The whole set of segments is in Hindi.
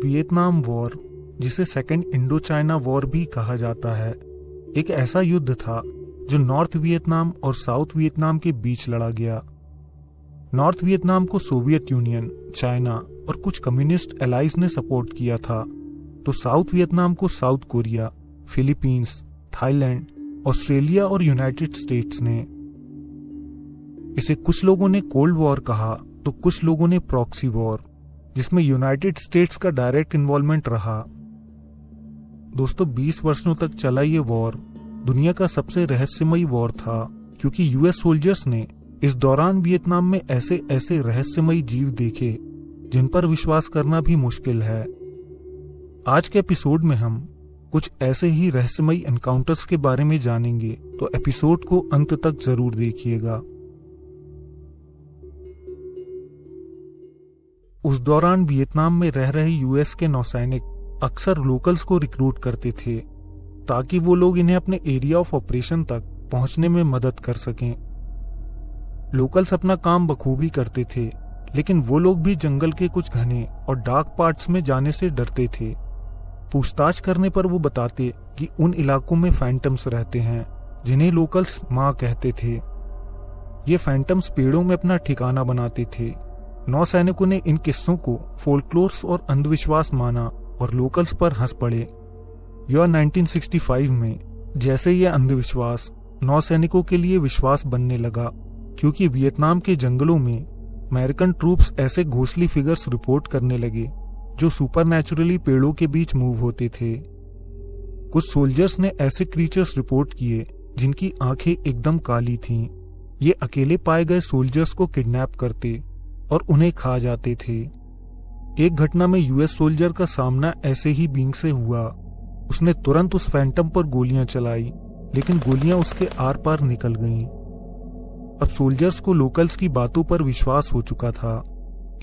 वियतनाम वॉर, जिसे सेकेंड इंडो चाइना वॉर भी कहा जाता है, एक ऐसा युद्ध था जो नॉर्थ वियतनाम और साउथ वियतनाम के बीच लड़ा गया। नॉर्थ वियतनाम को सोवियत यूनियन, चाइना और कुछ कम्युनिस्ट एलाइज ने सपोर्ट किया था, तो साउथ वियतनाम को south Korea, Philippines, Thailand, Australia और यूनाइटेड स्टेट्स ने। इसे कुछ लोगों ने कोल्ड वॉर कहा तो कुछ लोगों ने प्रॉक्सी वॉर, जिसमें यूनाइटेड स्टेट्स का डायरेक्ट इन्वॉल्वमेंट रहा। दोस्तों, 20 वर्षों तक चला ये वॉर दुनिया का सबसे रहस्यमयी वॉर था, क्योंकि यूएस सोल्जर्स ने इस दौरान वियतनाम में ऐसे ऐसे रहस्यमयी जीव देखे जिन पर विश्वास करना भी मुश्किल है। आज के एपिसोड में हम कुछ ऐसे ही रहस्यमयी एनकाउंटर्स के बारे में जानेंगे, तो एपिसोड को अंत तक जरूर देखिएगा। उस दौरान वियतनाम में रह रहे यूएस के नौसैनिक अक्सर लोकल्स को रिक्रूट करते थे ताकि वो लोग इन्हें अपने एरिया ऑफ ऑपरेशन तक पहुंचने में मदद कर सकें। लोकल्स अपना काम बखूबी करते थे, लेकिन वो लोग भी जंगल के कुछ घने और डार्क पार्ट्स में जाने से डरते थे। पूछताछ करने पर वो बताते कि उन इलाकों में फैंटम्स रहते हैं, जिन्हें लोकल्स माँ कहते थे। ये फैंटम्स पेड़ों में अपना ठिकाना बनाते थे। नौसैनिकों ने इन किस्सों को फोल्कलोर्स और अंधविश्वास माना और लोकल्स पर हंस पड़े। यह 1965 में जैसे यह अंधविश्वास नौसैनिकों के लिए विश्वास बनने लगा, क्योंकि वियतनाम के जंगलों में अमेरिकन ट्रूप्स ऐसे घोस्टली फिगर्स रिपोर्ट करने लगे जो सुपरनैचुरली पेड़ों के बीच मूव होते थे। कुछ सोल्जर्स ने ऐसे क्रीचर्स रिपोर्ट किए जिनकी आंखें एकदम काली थीं। ये अकेले पाए गए सोल्जर्स को किडनैप करते और उन्हें खा जाते थे। एक घटना में यूएस सोल्जर का सामना ऐसे ही बींग से हुआ। उसने तुरंत उस फैंटम पर गोलियां चलाई, लेकिन गोलियां उसके आर पार निकल गईं। अब सोल्जर्स को लोकल्स की बातों पर विश्वास हो चुका था।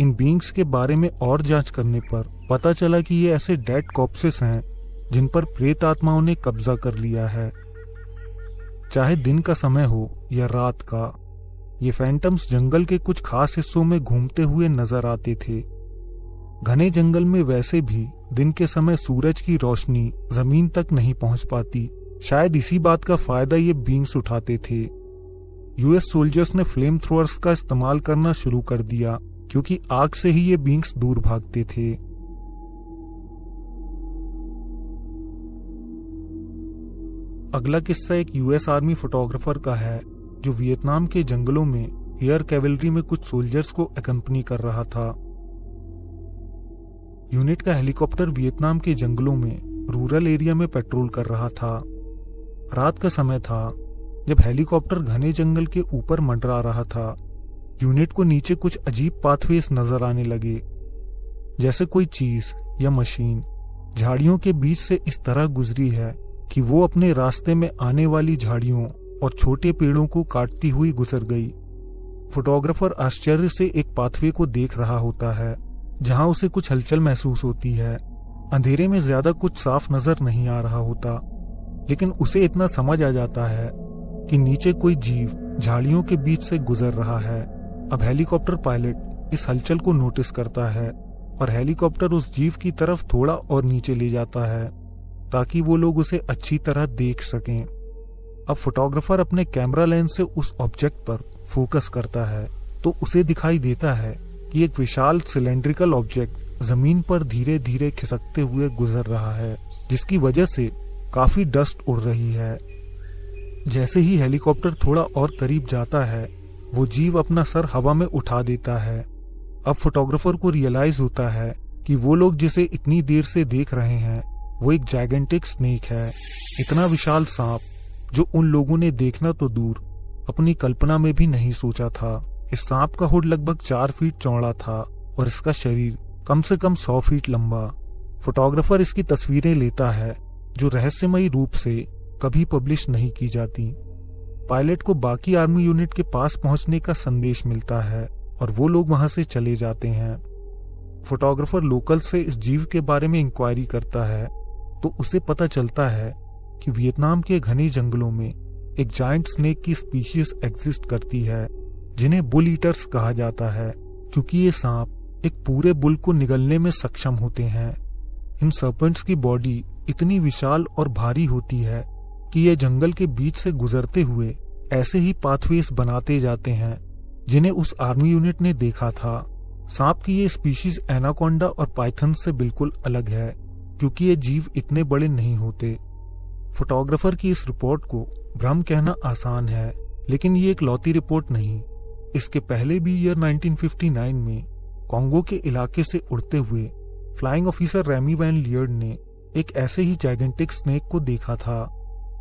इन बींग्स के बारे में और जांच करने पर पता चला कि ये ऐसे डेड कॉप्सेस हैं जिन पर प्रेत आत्माओं ने कब्जा कर लिया है। चाहे दिन का समय हो या रात का, ये फैंटम्स जंगल के कुछ खास हिस्सों में घूमते हुए नजर आते थे। घने जंगल में वैसे भी दिन के समय सूरज की रोशनी जमीन तक नहीं पहुंच पाती। शायद इसी बात का फायदा ये बींग्स उठाते थे। यूएस सोल्जर्स ने फ्लेम थ्रोअर्स का इस्तेमाल करना शुरू कर दिया, क्योंकि आग से ही ये बींग्स दूर भागते थे। अगला किस्सा एक यूएस आर्मी फोटोग्राफर का है, जो वियतनाम के जंगलों में एयर कैवलरी में कुछ सोल्जर्स को अकंपनी कर रहा था। यूनिट का हेलीकॉप्टर वियतनाम के जंगलों में रूरल एरिया में पेट्रोल कर रहा था। रात का समय था जब हेलीकॉप्टर घने जंगल के ऊपर मंडरा रहा था। यूनिट को नीचे कुछ अजीब पाथवेज नजर आने लगे, जैसे कोई चीज या मशीन झाड़ियों के बीच से इस तरह गुजरी है कि वो अपने रास्ते में आने वाली झाड़ियों और छोटे पेड़ों को काटती हुई गुजर गई। फोटोग्राफर आश्चर्य से एक पाथवे को देख रहा होता है जहां उसे कुछ हलचल महसूस होती है। अंधेरे में ज्यादा कुछ साफ नजर नहीं आ रहा होता, लेकिन उसे इतना समझ आ जाता है कि नीचे कोई जीव झाड़ियों के बीच से गुजर रहा है। अब हेलीकॉप्टर पायलट इस हलचल को नोटिस करता है और हेलीकॉप्टर उस जीव की तरफ थोड़ा और नीचे ले जाता है ताकि वो लोग उसे अच्छी तरह देख सकें। अब फोटोग्राफर अपने कैमरा लेंस से उस ऑब्जेक्ट पर फोकस करता है तो उसे दिखाई देता है कि एक विशाल सिलेंड्रिकल ऑब्जेक्ट जमीन पर धीरे धीरे खिसकते हुए गुजर रहा है, जिसकी वजह से काफी डस्ट उड़ रही है। जैसे ही हेलीकॉप्टर थोड़ा और करीब जाता है, वो जीव अपना सर हवा में उठा देता है। अब फोटोग्राफर को रियलाइज होता है कि वो लोग जिसे इतनी देर से देख रहे हैं वो एक जायगेंटिक स्नेक है। इतना विशाल सांप जो उन लोगों ने देखना तो दूर अपनी कल्पना में भी नहीं सोचा था। इस सांप का हुड लगभग 4 फीट चौड़ा था और इसका शरीर कम से कम 100 फीट लंबा। फोटोग्राफर इसकी तस्वीरें लेता है जो रहस्यमयी रूप से कभी पब्लिश नहीं की जाती। पायलट को बाकी आर्मी यूनिट के पास पहुंचने का संदेश मिलता है और वो लोग वहां से चले जाते हैं। फोटोग्राफर लोकल से इस जीव के बारे में इंक्वायरी करता है तो उसे पता चलता है कि वियतनाम के घने जंगलों में एक जायंट स्नेक की स्पीशीज एग्जिस्ट करती है जिन्हें बुल ईटर्स कहा जाता है, क्योंकि ये सांप एक पूरे बुल को निगलने में सक्षम होते हैं। इन सर्पेंट्स की बॉडी इतनी विशाल और भारी होती है कि ये जंगल के बीच से गुजरते हुए ऐसे ही पाथवेज बनाते जाते हैं जिन्हें उस आर्मी यूनिट ने देखा था। सांप की ये स्पीशीज एनाकोंडा और पाइथन से बिल्कुल अलग है क्योंकि ये जीव इतने बड़े नहीं होते। फोटोग्राफर की इस रिपोर्ट को भ्रम कहना आसान है, लेकिन ये एक लौती रिपोर्ट नहीं। इसके पहले भी ईयर 1959 में कॉन्गो के इलाके से उड़ते हुए फ्लाइंग ऑफिसर रेमी वैन लियर्ड ने एक ऐसे ही जाइगेंटिक स्नेक को देखा था।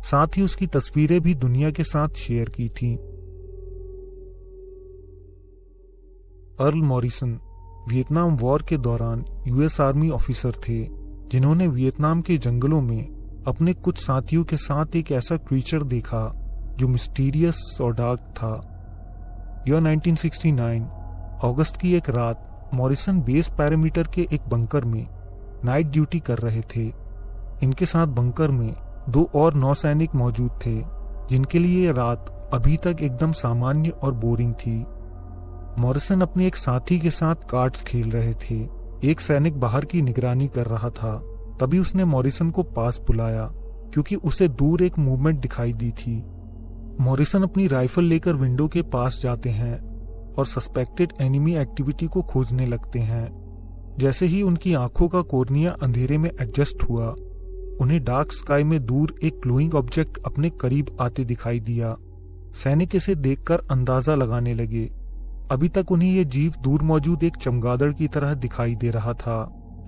साथ ही उसकी तस्वीरें भी दुनिया के साथ शेयर की थी। अर्ल मॉरिसन वियतनाम वॉर के दौरान यूएस आर्मी ऑफिसर थे जिन्होंने वियतनाम के जंगलों में अपने कुछ साथियों के साथ एक ऐसा क्रीचर देखा जो मिस्टीरियस और डार्क था। यह 1969 अगस्त की एक रात मॉरिसन बेस पैरामीटर के एक बंकर में नाइट ड्यूटी कर रहे थे। इनके साथ बंकर में 2 और नौसैनिक मौजूद थे जिनके लिए ये रात अभी तक एकदम सामान्य और बोरिंग थी। मॉरिसन अपने एक साथी के साथ कार्ड्स खेल रहे थे। एक सैनिक बाहर की निगरानी कर रहा था। तभी उसने मॉरिसन को पास बुलाया क्योंकि उसे दूर एक मूवमेंट दिखाई दी थी। मॉरिसन अपनी राइफल लेकर विंडो के पास जाते हैं और सस्पेक्टेड एनिमी एक्टिविटी को खोजने लगते हैं। जैसे ही उनकी आंखों का कोर्निया अंधेरे में एडजस्ट हुआ, उन्हें डार्क स्काई में दूर एक ग्लोइंग ऑब्जेक्ट अपने करीब आते दिखाई दिया। सैनिक इसे देखकर अंदाजा लगाने लगे। अभी तक उन्हें यह जीव दूर मौजूद एक चमगादड़ की तरह दिखाई दे रहा था,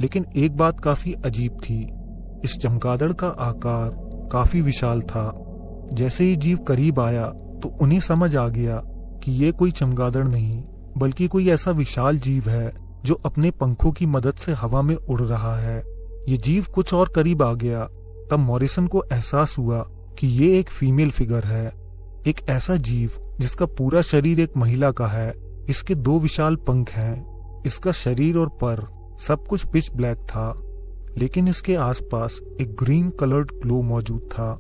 लेकिन एक बात काफी अजीब थी। इस चमगादड़ का आकार काफी विशाल था। जैसे ही जीव करीब आया तो उन्हें समझ आ गया कि ये कोई चमगादड़ नहीं बल्कि कोई ऐसा विशाल जीव है जो अपने पंखों की मदद से हवा में उड़ रहा है। ये जीव कुछ और करीब आ गया। तब मॉरिसन को एहसास हुआ कि ये एक फीमेल फिगर है, एक ऐसा जीव जिसका पूरा शरीर एक महिला का है। इसके 2 विशाल पंख हैं। इसका शरीर और पर सब कुछ पिच ब्लैक था, लेकिन इसके आसपास एक ग्रीन कलर्ड ग्लो मौजूद था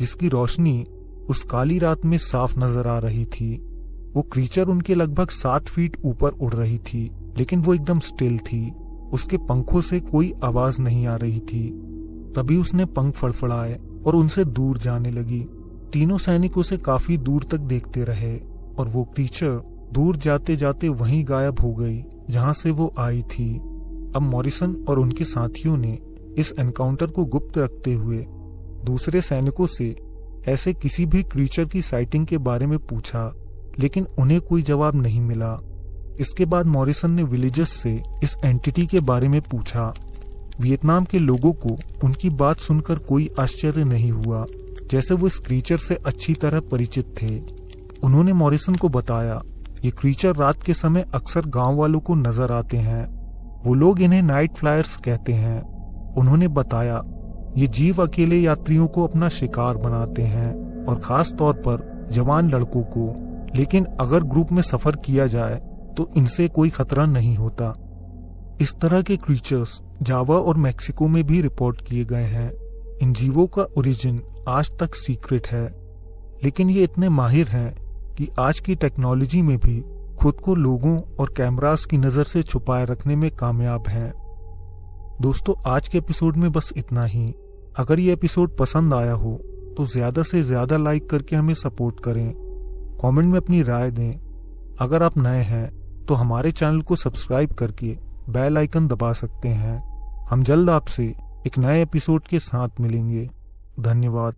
जिसकी रोशनी उस काली रात में साफ नजर आ रही थी। वो क्रीचर उनके लगभग 7 फीट ऊपर उड़ रही थी, लेकिन वो एकदम स्टिल थी। उसके पंखों से कोई आवाज नहीं आ रही थी। तभी उसने पंख फड़फड़ाए और उनसे दूर जाने लगी। तीनों सैनिक उसे काफी दूर तक देखते रहे और वो क्रीचर दूर जाते जाते वहीं गायब हो गई जहां से वो आई थी। अब मॉरिसन और उनके साथियों ने इस एनकाउंटर को गुप्त रखते हुए दूसरे सैनिकों से ऐसे किसी भी क्रीचर की साइटिंग के बारे में पूछा, लेकिन उन्हें कोई जवाब नहीं मिला। इसके बाद मॉरिसन ने विलेजर्स से इस एंटिटी के बारे में पूछा। वियतनाम के लोगों को उनकी बात सुनकर कोई आश्चर्य नहीं हुआ, जैसे वो इस क्रीचर से अच्छी तरह परिचित थे। उन्होंने मॉरिसन को बताया, ये क्रीचर रात के समय अक्सर गांव वालों को नजर आते हैं। वो लोग इन्हें नाइट फ्लायर्स कहते हैं। उन्होंने बताया, ये जीव अकेले यात्रियों को अपना शिकार बनाते हैं और खास तौर पर जवान लड़कों को, लेकिन अगर ग्रुप में सफर किया जाए तो इनसे कोई खतरा नहीं होता। इस तरह के क्रीचर्स जावा और मैक्सिको में भी रिपोर्ट किए गए हैं। इन जीवों का ओरिजिन आज तक सीक्रेट है, लेकिन ये इतने माहिर हैं कि आज की टेक्नोलॉजी में भी खुद को लोगों और कैमरास की नजर से छुपाए रखने में कामयाब हैं। दोस्तों, आज के एपिसोड में बस इतना ही। अगर ये एपिसोड पसंद आया हो तो ज्यादा से ज्यादा लाइक करके हमें सपोर्ट करें। कमेंट में अपनी राय दें। अगर आप नए हैं तो हमारे चैनल को सब्सक्राइब करके बेल आइकन दबा सकते हैं। हम जल्द आपसे एक नए एपिसोड के साथ मिलेंगे। धन्यवाद।